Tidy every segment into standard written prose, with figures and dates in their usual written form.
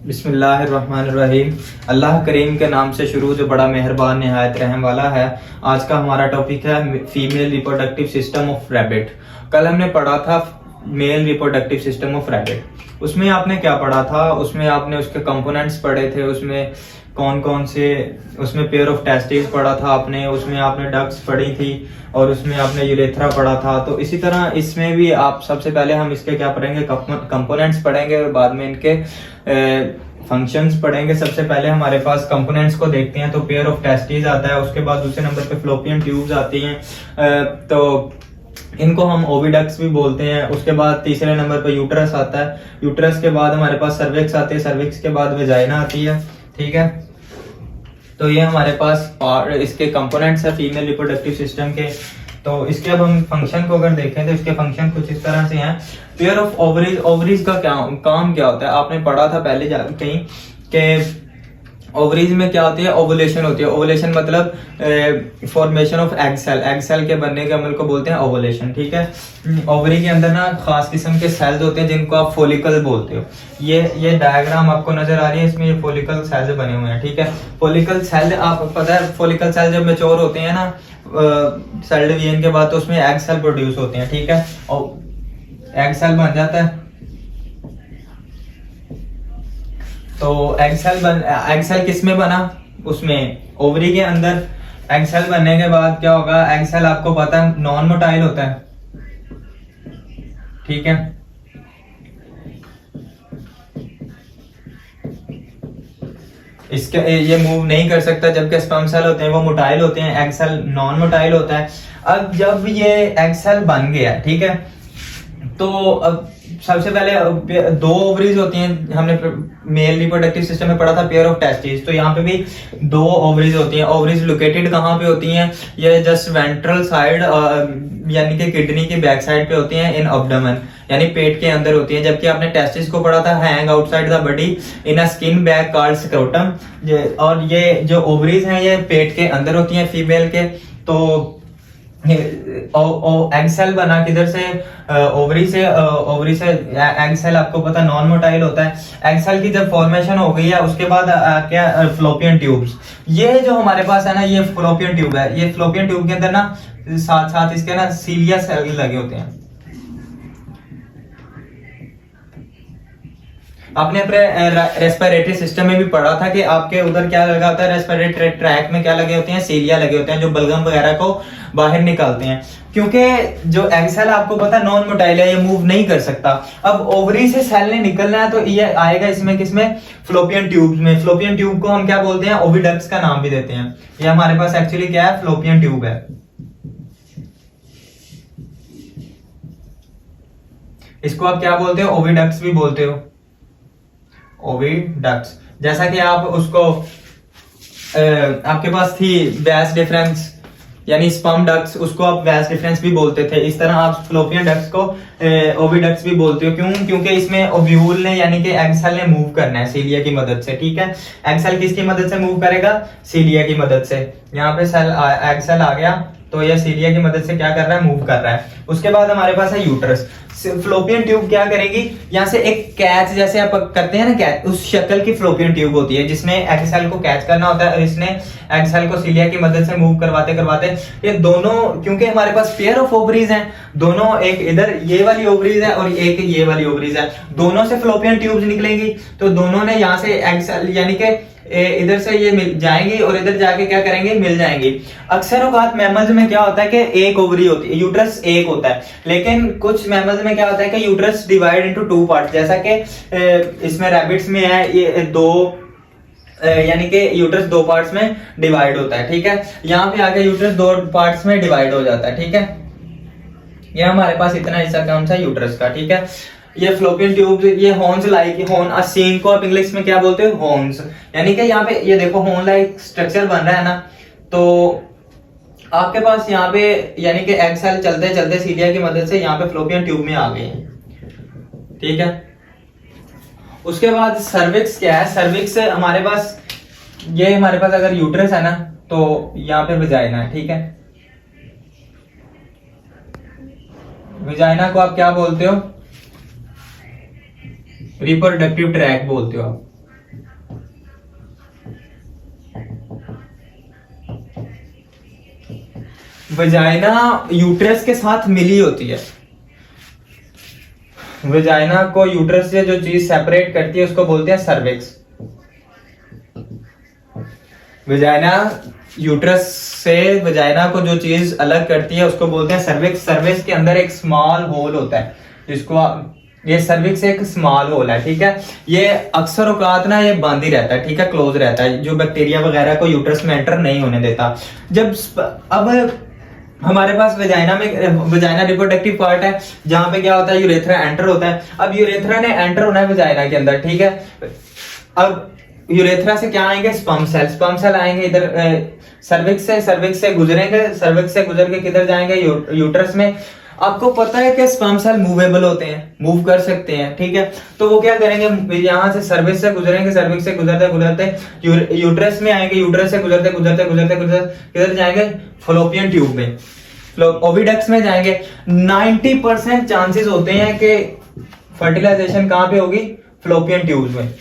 बिस्मिल्लाहिर्रहमानिर्रहीम। अल्लाह करीम के नाम से शुरू जो बड़ा मेहरबान निहायत रहम वाला है। आज का हमारा टॉपिक है female reproductive system of rabbit. कल हमने पढ़ा था male reproductive system of rabbit. उसमें आपने क्या पढ़ा था? उसमें आपने उसके कंपोनेंट्स पढ़े थे, उसमें कौन कौन से, उसमें पेयर ऑफ टेस्टिस पढ़ा था आपने, उसमें आपने डक्स पढ़ी थी और उसमें आपने यूरेथ्रा पढ़ा था। तो इसी तरह इसमें भी आप सबसे पहले हम इसके क्या पढ़ेंगे, कंपोनेंट्स पढ़ेंगे और बाद में इनके फंक्शंस पढ़ेंगे। सबसे पहले हमारे पास कंपोनेंट्स को देखते हैं तो पेयर ऑफ टेस्टिस आता है, उसके बाद दूसरे नंबर पे फ्लोपियन ट्यूब्स आती हैं, तो इनको हम ओविडक्ट्स भी बोलते हैं। उसके बाद तीसरे नंबर पे यूट्रस आता है, यूट्रस के बाद हमारे पास सर्विक्स आती है, सर्विक्स के बाद वेजाइना आती है। ठीक है, तो ये हमारे पास इसके कंपोनेंट्स है फीमेल रिप्रोडक्टिव सिस्टम के। तो इसके अब हम फंक्शन को अगर देखें तो इसके फंक्शन कुछ इस तरह से हैं। पेयर ऑफ ओवरीज, ओवरीज का क्या काम क्या होता है? आपने पढ़ा था पहले कहीं के ओवरीज में क्या होती है, ओवुलेशन होती है। ओवुलेशन मतलब formation of egg cell, egg cell के बनने के अमल को बोलते हैं ओवुलेशन। ठीक है, ओवरी के अंदर ना खास किस्म के सेल्स होते हैं जिनको आप फोलिकल बोलते हो। ये डायग्राम आपको नजर आ रही है, इसमें ये फोलिकल सेल्स बने हुए हैं। ठीक है, फोलिकल सेल, आप पता है फोलिकल सेल जब मैच्योर होते हैं ना सेल डिवीजन के बाद, तो उसमें एग सेल प्रोड्यूस होते हैं। ठीक है, और एग सेल बन जाता है। तो एग सेल किस में बना? उसमें ओवरी के अंदर। एग सेल बनने के बाद क्या होगा, एग सेल आपको पता है नॉन मोटाइल होता है। ठीक है, इसके ये मूव नहीं कर सकता, जबकि स्पर्म सेल होते हैं वो मोटाइल होते हैं, एग सेल नॉन मोटाइल होता है। अब जब ये एग सेल बन गया, ठीक है, तो अब सबसे पहले दो ओवरीज होती हैं। हमने मेल रिप्रोडक्टिव सिस्टम में पढ़ा था पेयर ऑफ टेस्टिस, तो यहाँ पे भी दो ओवरीज होती हैं। ओवरीज लोकेटेड कहाँ पे होती हैं? ये जस्ट वेंट्रल साइड यानी कि किडनी की बैक साइड पे होती हैं, इन एब्डोमेन यानी पेट के अंदर होती हैं। जबकि आपने टेस्टिस को पढ़ा था hang outside the body in a skin bag called scrotum. और ये जो ओवरीज हैं ये पेट के अंदर होती हैं फीमेल के। तो एग सेल बना किधर से? ओवरी से। ओवरी से एग सेल आपको पता नॉन मोटाइल होता है। एग सेल की जब फॉर्मेशन हो गई है उसके बाद क्या, फ्लोपियन ट्यूब्स। ये जो हमारे पास है ना, ये फ्लोपियन ट्यूब है। ये फ्लोपियन ट्यूब के अंदर ना साथ साथ इसके ना सीलिया सेल लगे होते हैं। आपने अपने रेस्पिरेटरी सिस्टम में भी पढ़ा था कि आपके उधर क्या लगा होता है, रेस्पिरेटरी ट्रैक में क्या लगे होते हैं, सीलिया लगे होते हैं, जो बलगम वगैरह को बाहर निकालते हैं। क्योंकि जो एग सेल आपको पता है नॉन मोटाइल है, ये मूव नहीं कर सकता। अब ओवरी से सेल ने निकलना है तो ये आएगा इसमें, किसमें? फ्लोपियन ट्यूब में। फ्लोपियन ट्यूब को हम क्या बोलते हैं? ओविडक्ट्स का नाम भी देते हैं। ये हमारे पास एक्चुअली क्या है, फ्लोपियन ट्यूब है। इसको आप क्या बोलते हो? ओविडक्ट्स भी बोलते हो, ओविडक्ट्स। जैसा कि आप उसको आपके पास थी वैस डिफरेंस यानी स्पर्म डक्ट्स, उसको आप वैस डिफरेंस भी बोलते थे। इस तरह आप फ्लोपियन डक्ट्स को ओविडक्ट्स भी बोलते हो। क्यों? क्योंकि इसमें ओव्यूल ने यानी कि एग सेल ने मूव करना है सीलिया की मदद से। ठीक है, एग सेल किसकी मदद से मूव करेगा? सीलिया की मदद से। यहाँ पे एग सेल आ गया तो यह सीलिया की मदद से क्या कर रहा है, मूव कर रहा है। उसके बाद हमारे पास है यूट्रस। फ्लोपियन ट्यूब क्या करेगी, यहाँ से एक कैच जैसे आप करते हैं ना कैच, उस शक्ल की फ्लोपियन ट्यूब होती है जिसने एग सेल को कैच करना होता है और इसने एग सेल को सीलिया की मदद से मूव करवाते करवाते ये दोनों, क्योंकि हमारे पास पेयर ऑफ ओवरीज हैं, दोनों एक इधर ये वाली ओवरीज है और एक ये वाली ओवरीज है, दोनों से फ्लोपियन ट्यूब्स निकलेंगी। तो दोनों ने यहाँ से एग सेल यानी कि इधर से ये मिल जाएंगी और इधर जाके क्या करेंगे, मिल जाएंगी। अक्सर औकात मैमल्स में क्या होता है कि एक ओवरी होती है, यूट्रस एक होता है, लेकिन कुछ मैमल्स में क्या होता है कि uterus divide into two part. जैसा कि इसमें रैबिट्स में है, ये दो यानी कि यूट्रस दो पार्ट्स में डिवाइड होता है। ठीक है, यहाँ पे आगे यूट्रस दो पार्ट्स में डिवाइड हो जाता है। ठीक है, ये हमारे पास इतना हिस्सा कौन सा, यूट्रस का। ठीक है, ये फ्लोपियन ट्यूब, ये हॉर्न्स लाइक हॉर्न सीन को आप इंग्लिश में क्या बोलते हो, हॉर्न्स। यानी कि यहाँ पे ये देखो हॉर्न लाइक स्ट्रक्चर बन रहा है ना, तो आपके पास यहाँ पे यानी कि एग सेल चलते चलते सीलिया की मदद से यहाँ पे फ्लोपियन ट्यूब में आ गए हैं। ठीक है, उसके बाद सर्विक्स क्या है? सर्विक्स हमारे पास, ये हमारे पास अगर यूट्रस है ना तो यहाँ पे वजाइना है। ठीक है, वजाइना को आप क्या बोलते हो? रिप्रोडक्टिव ट्रैक बोलते हो आप। वजाइना यूट्रस के साथ मिली होती है। वजाइना को यूट्रस से जो चीज सेपरेट करती है उसको बोलते हैं सर्विक्स। वजाइना यूट्रस से वजाइना को जो चीज अलग करती है उसको बोलते हैं सर्विक्स। सर्विक्स के अंदर एक स्मॉल होल होता है जिसको ये सर्विक्स एक स्मॉल होल है, ठीक है। ये अक्सर औकात ना ये बंद ही रहता है, ठीक है, क्लोज रहता है, जो बैक्टीरिया वगैरह को यूट्रस में एंटर नहीं होने देता। जब अब हमारे पास वजाइना रिप्रोडक्टिव पार्ट है जहां पे क्या होता है, यूरेथ्रा एंटर होता है। अब यूरेथ्रा ने एंटर होना है वजाइना के अंदर, ठीक है। अब यूरेथ्रा से क्या आएंगे, स्पर्म सेल। स्पर्म सेल आएंगे इधर सर्विक्स से गुजरेंगे, सर्विक्स से गुजर के किधर जाएंगे, यूट्रस में। आपको पता है कि स्पर्म सेल मूवेबल होते हैं, मूव कर सकते हैं, ठीक है। तो वो क्या करेंगे, यहाँ से सर्विक्स से गुजरेंगे, सर्विक्स से गुजरते गुजरते यूट्रस में आएंगे, यूट्रस से गुजरते गुजरते गुजरते गुजरते किधर जाएंगे, फलोपियन ट्यूब में, ओविडक्ट्स में जाएंगे। 90% चांसेस होते हैं कि फर्टिलाइजेशन कहां पे होगी, फ्लोपियन ट्यूब्स में।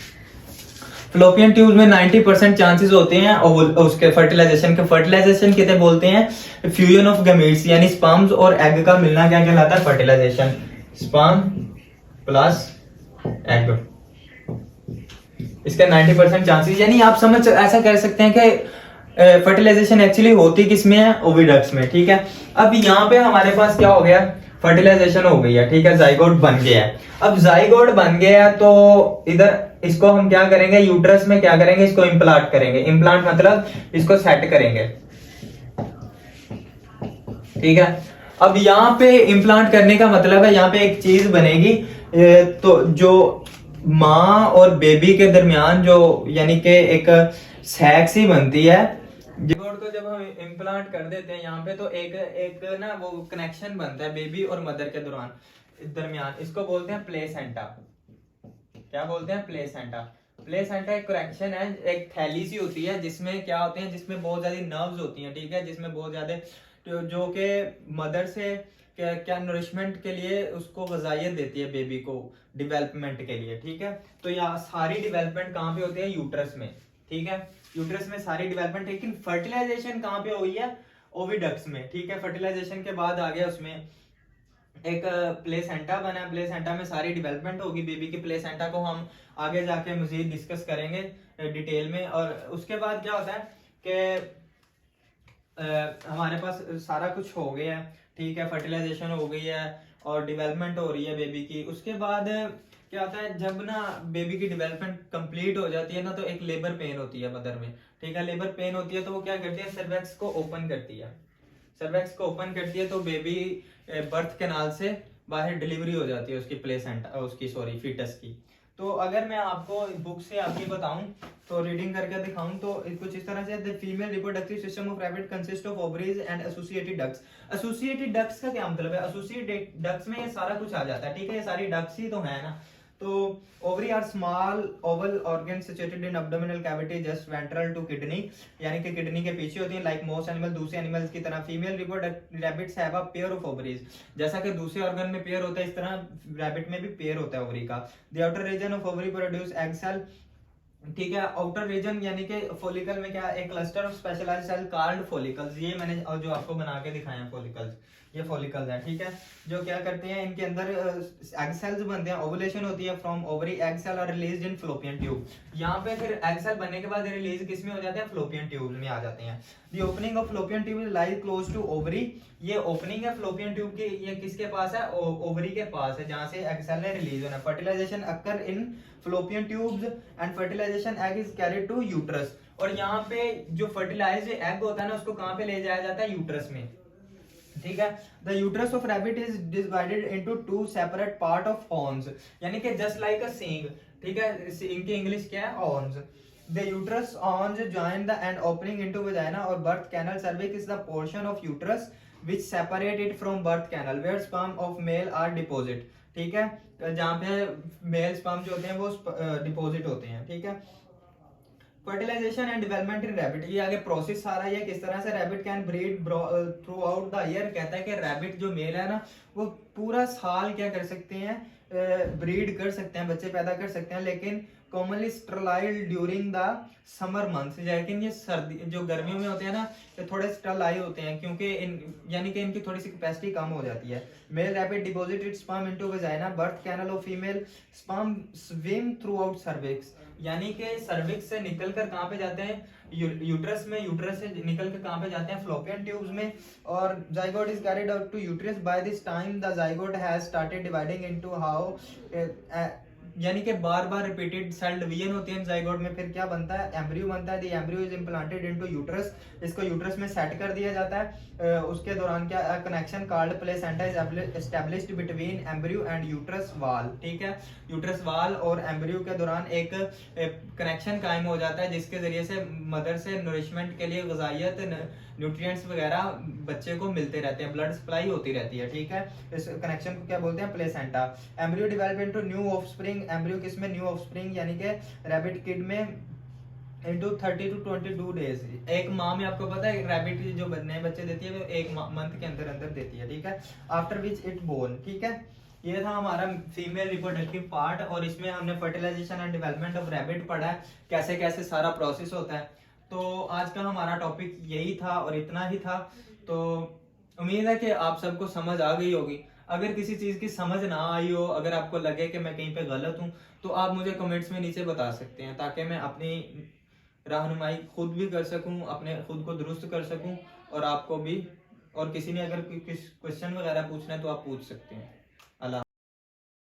फ्लोपियन ट्यूब्स में 90% चांसेस होते हैं और उसके फर्टिलाइजेशन के। फर्टिलाइजेशन किसे बोलते हैं, फ्यूजन ऑफ गैमीट्स, यानी स्पर्म्स और एग का मिलना क्या कहलाता है, फर्टिलाइजेशन। स्पर्म प्लस एग, इसका 90% चांसेस, यानी आप समझ ऐसा कह सकते हैं कि फर्टिलाइजेशन एक्चुअली होती किसमें है, ओविडक्ट्स में, ठीक है। अब यहाँ पे हमारे पास क्या हो गया, फर्टिलाइजेशन हो गई है, ठीक है, जाइगोट बन गया है। अब जाइगोट बन गया तो इधर इसको हम क्या करेंगे, यूट्रस में क्या करेंगे, इसको इम्प्लांट करेंगे। इम्प्लांट मतलब इसको सेट करेंगे, ठीक है। अब यहाँ पे इम्प्लांट करने का मतलब है यहाँ पे एक चीज बनेगी, तो जो माँ और बेबी के दरमियान जो यानी कि एक सैक्स ही बनती है। जिगोट को जब हम इम्प्लांट कर देते हैं यहाँ पे तो एक ना वो कनेक्शन बनता है बेबी और मदर के दरमियान, इसको बोलते हैं प्लेसेंटा। क्या बोलते हैं, प्लेसेंटा। प्लेसेंटा एक कनेक्शन है, एक थैली सी होती है जिसमें क्या होते हैं, जिसमें बहुत ज्यादा नर्व्स होती हैं, ठीक है, जिसमें बहुत ज्यादा जो कि मदर से क्या नरिशमेंट के लिए उसको ग़िज़ाइयत देती है बेबी को, डेवलपमेंट के लिए, ठीक है। तो यहाँ सारी डेवलपमेंट कहाँ पे होती है, यूट्रस में, ठीक है, यूट्रस में सारी डेवलपमेंट। लेकिन फर्टिलाइजेशन कहाँ पे हुई है, ओविडक्ट्स में, ठीक है। फर्टिलाइजेशन के बाद आ गया उसमें एक प्लेसेंटा बना, प्लेसेंटा में सारी डेवलपमेंट होगी बेबी की। प्लेसेंटा को हम आगे जाके मजीद डिस्कस करेंगे डिटेल में। और उसके बाद क्या होता है कि हमारे पास सारा कुछ हो गया है, ठीक है, फर्टिलाइजेशन हो गई है और डेवलपमेंट हो रही है बेबी की। उसके बाद क्या होता है, जब ना बेबी की डेवलपमेंट कंप्लीट हो जाती है ना, तो एक लेबर पेन होती है मदर में, ठीक है। लेबर पेन होती है तो वो क्या करती है, सर्वेक्स को ओपन करती है। सर्वेक्स को ओपन करती है तो बेबी बर्थ कैनाल से बाहर डिलीवरी हो जाती है उसकी प्लेसेंटा, उसकी सॉरी फीटस की। तो अगर मैं आपको बुक से आपकी बताऊं तो रीडिंग करके दिखाऊं तो कुछ इस तरह से, the female reproductive system of rabbit consist of ovaries and associated ducts. Associated ducts का क्या मतलब है, एसोसिएटेड डक्ट्स में ये सारा कुछ आ जाता है, ठीक है, ये सारी डक्ट्स ही तो है ना। तो ovary are small oval organ situated in abdominal cavity just ventral to kidney, यानी कि किडनी के पीछे होती है। लाइक मोस्ट एनिमल, दूसरे एनिमल्स की तरह female rabbits have a pair of ovaries, जैसा कि दूसरे ऑर्गन में पेयर होता है इस तरह रैबिट में भी पेयर होता है ओवरी का। The outer region of ovary produce egg cell, ठीक है। आउटर रीजन यानी कि फॉलिकल में क्या, एक cluster of specialised cell called follicles. ये मैंने जो आपको बना के दिखाए हैं फॉलिकल्स, ये फॉलिकल्स हैं, ठीक है, जो क्या करते हैं, इनके अंदर एग सेल्स बनते हैं। ओवुलेशन होती है from ovary, egg cell are released in fallopian tube. यहाँ पे फिर एग सेल बनने के बाद रिलीज किस में हो जाते हैं, फ्लोपियन ट्यूब में आ जाते हैं। The opening of fallopian tube lies close to ovary, ये ओपनिंग है फ्लोपियन ट्यूब की, ये किसके पास है, ओवरी के पास है, जहां से एग सेल ने रिलीज होना है। Fertilisation occur in fallopian tubes and fertilisation egg is carried to uterus. और यहाँ पे जो फर्टिलाइज्ड एग होता है ना, उसको कहाँ पे ले जाया जाता है, यूट्रस में, ठीक है। The uterus of rabbit is divided into two separate part of horns, यानी कि जस्ट लाइक अ सींग, ठीक है, सींग की इंग्लिश क्या है, horns. The uterus horns join the end opening into vagina और birth canal. Cervix is the portion of uterus which separate it from birth canal where sperm of male are deposit, ठीक है, जहां पे mail sperm जो होते हैं वो deposit होते हैं, ठीक है। Fertilisation and development in rabbit, ये आगे प्रोसेस सारा ये किस तरह से rabbit can breed throughout the year. कहता है कि रैबिट जो मेल है ना, वो पूरा साल क्या कर सकते हैं, ब्रीड कर सकते हैं, बच्चे पैदा कर सकते हैं, लेकिन commonly sterile during the summer months, लेकिन ये सर्दी जो गर्मियों में होते हैं ना, ये थोड़े स्टरलाइल होते हैं क्योंकि यानी कि इनकी थोड़ी सी कैपेसिटी कम हो जाती है। Male rabbit deposit its sperm into vagina, birth canal of female, sperm swim throughout cervix, यानी कि सर्विक्स से निकल कर कहाँ पे जाते हैं, यूट्रस में, यूट्रस से निकल कर कहाँ पे जाते हैं, फ्लोपियन ट्यूब्स में, और zygote is carried out to uterus. By this time the zygote has started dividing into how, यानी कि बार बार रिपीटेड सेल डिवीजन होते हैं जाइगोट में, फिर क्या बनता है, एम्ब्रियो बनता है। The embryo is implanted into uterus, इसको यूट्रस में सेट कर दिया जाता है। उसके दौरान क्या connection called placenta is established between embryo and uterus वाल, ठीक है। यूट्रस वाल और एम्ब्रियो के दौरान एक कनेक्शन कायम हो जाता है जिसके जरिए से मदर से नरिशमेंट के लिए ग़िज़ाइयत, न्यूट्रिएंट्स वगैरह बच्चे को मिलते रहते हैं, ब्लड सप्लाई होती रहती है, ठीक है। इस कनेक्शन को क्या बोलते हैं, placenta. Embryo develop into new offspring, embryo किसमें, न्यू ऑफस्प्रिंग यानी कि रैबिट किड में इनटू 30 to 22 डेज। एक माह में आपको पता है रैबिट जो नए बच्चे देती है वो एक मंथ के अंदर अंदर देती है, ठीक है। आफ्टर विच इट बोर्न, ठीक है। ये था हमारा फीमेल रिप्रोडक्टिव पार्ट, और इसमें हमने fertilisation and development of rabbit पढ़ा है, कैसे कैसे सारा प्रोसेस होता है। तो आज का हमारा टॉपिक यही था और इतना ही था। तो उम्मीद है कि आप सबको समझ आ गई होगी। अगर किसी चीज की समझ ना आई हो, अगर आपको लगे कि मैं कहीं पे गलत हूं, तो आप मुझे कमेंट्स में नीचे बता सकते हैं, ताकि मैं अपनी रहनुमाई खुद भी कर सकूं, अपने खुद को दुरुस्त कर सकूं, और आपको भी। और किसी ने अगर क्वेश्चन वगैरह पूछना है तो आप पूछ सकते हैं।